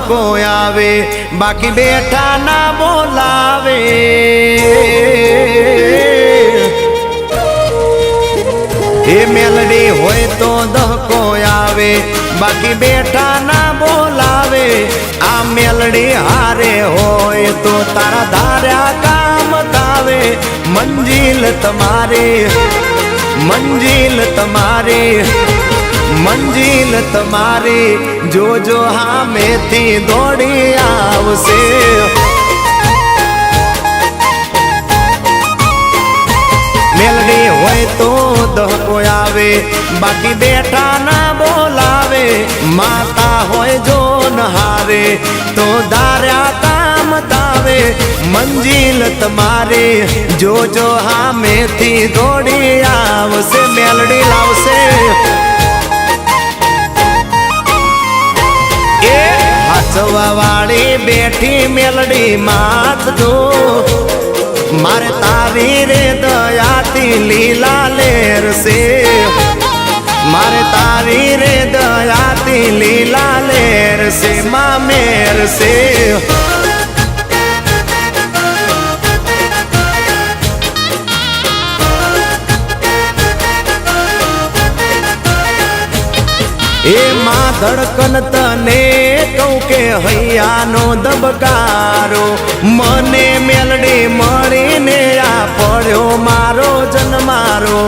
દહકો આવે બાકી બેઠા ના બોલાવે એ મેલડી હોય તો દહકો આવે બાકી બેઠા ના બોલાવે આ મેલડી હારે હોય તો તારા ધાર્યા કામ થાવે મંજિલ તમારી મંજિલ તમારી મંજિલ તમારી જોજો હામેથી દોડી આવશે મેલડી હોય તો દહકો આવે બાકી બેઠા ના બોલાવે માતા હોય જો નહારે તો ધાર્યા કામ થાવે મંજિલ તમારી જોજો હામેથી દોડી આવશે મેલડી લાવશે એ હાચવા વાળી બેઠી મેલડી માત જો મારે તારી રે દયાથી લીલા લેર છે મારે તારી રે દયાથી લીલા લેર છે માં મેર છે એ માં ધડકન તને કહું કે હૈયાનો દબકારો મને મેલડી મળીને આ પડ્યો મારો જન્મારો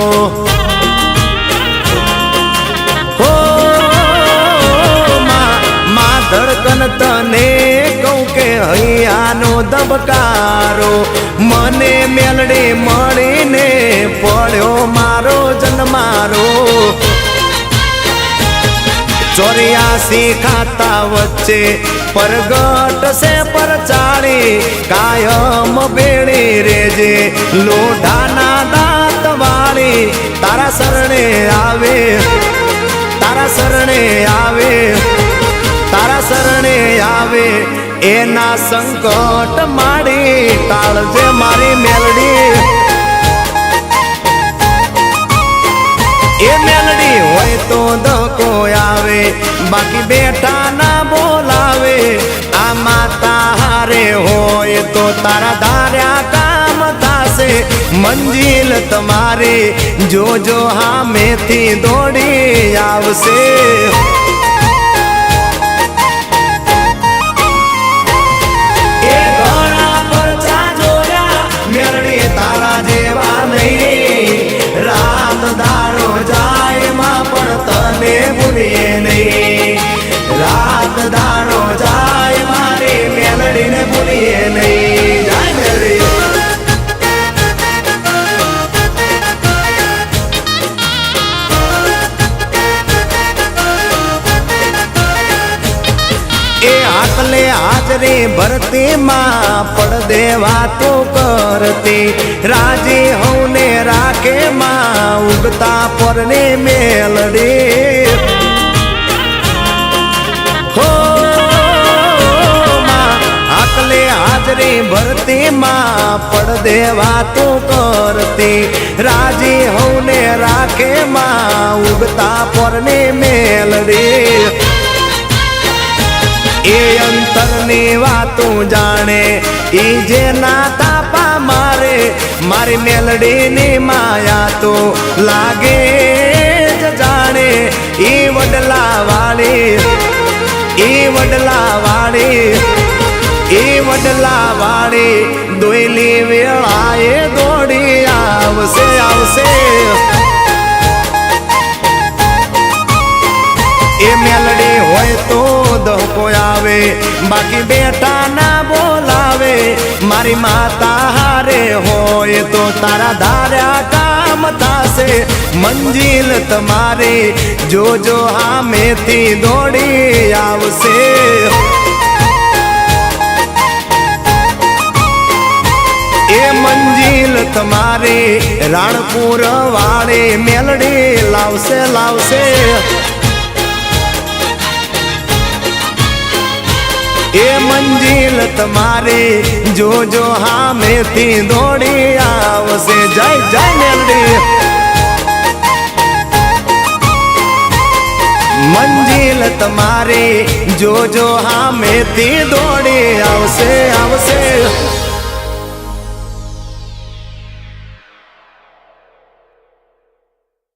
હો માં ધડકન તને કહું કે હૈયાનો દબકારો મને મેલડી મળીને પડ્યો મારો જન્મારો 84 ખાતા વચ્ચે પરગટ સે પરચાળી કાયમ બેડી રેજે લોઢાના દાંત વાળી તારા શરણે આવે તારા શરણે આવે તારા શરણે આવે એના સંકટ માડી ટાળજે મારી મેલડી એ મેલડી હોય તો દહકો આવે બાકી બેઠા ના બોલાવે આ માતા હારે હોય તો તારા ધાર્યા કામ થાશે મંજિલ તમારી જોજો હામેથી દોડી આવશે એ ઘણા પરચા જોયા મેલડી તારા જેવા નહીં રાત દાડો જાય માં પણ તને ભૂલીએ નહીં રાત દાડો જાય મારી મેલડીને ભૂલીએ નહીં જાય મેલડી એ આકલે હાજરી ભરતી માં પડદે વાતો કરતી રાજી હવને રાખે માં ઉગતા પરને મેલડી હો માં આકલે હાજરી ભરતી માં પડદે વાતો કરતી રાજી હવને રાખે માં ઉગતા પરને મેલડી એ અંતરની વાતું જાણે ઈ જેના તાપા મારે મારી મેલડીની માયા તો લાગે જ જાણે ઈ વડલા વાળી ઈ વડલા વાળી ઈ વડલા વાળી દોયલી વેળાએ દોડી આવશે આવશે એ મેલડી હોય તો દહકો આવે બાકી બેઠા ના બોલાવે મારી માતા હારે હોય તો તારા ધાર્યા કામ થાશે મંજિલ તમારી જોજો હામેથી દોડી આવશે એ મંજિલ તમારી રાણપુર વાળી મેલડી લાવશે લાવશે એ મંજિલ તમારી જોજો હામેથી દોડી આવશે જય જય મેલડી મંજિલ તમારી જોજો હામેથી દોડી આવશે આવશે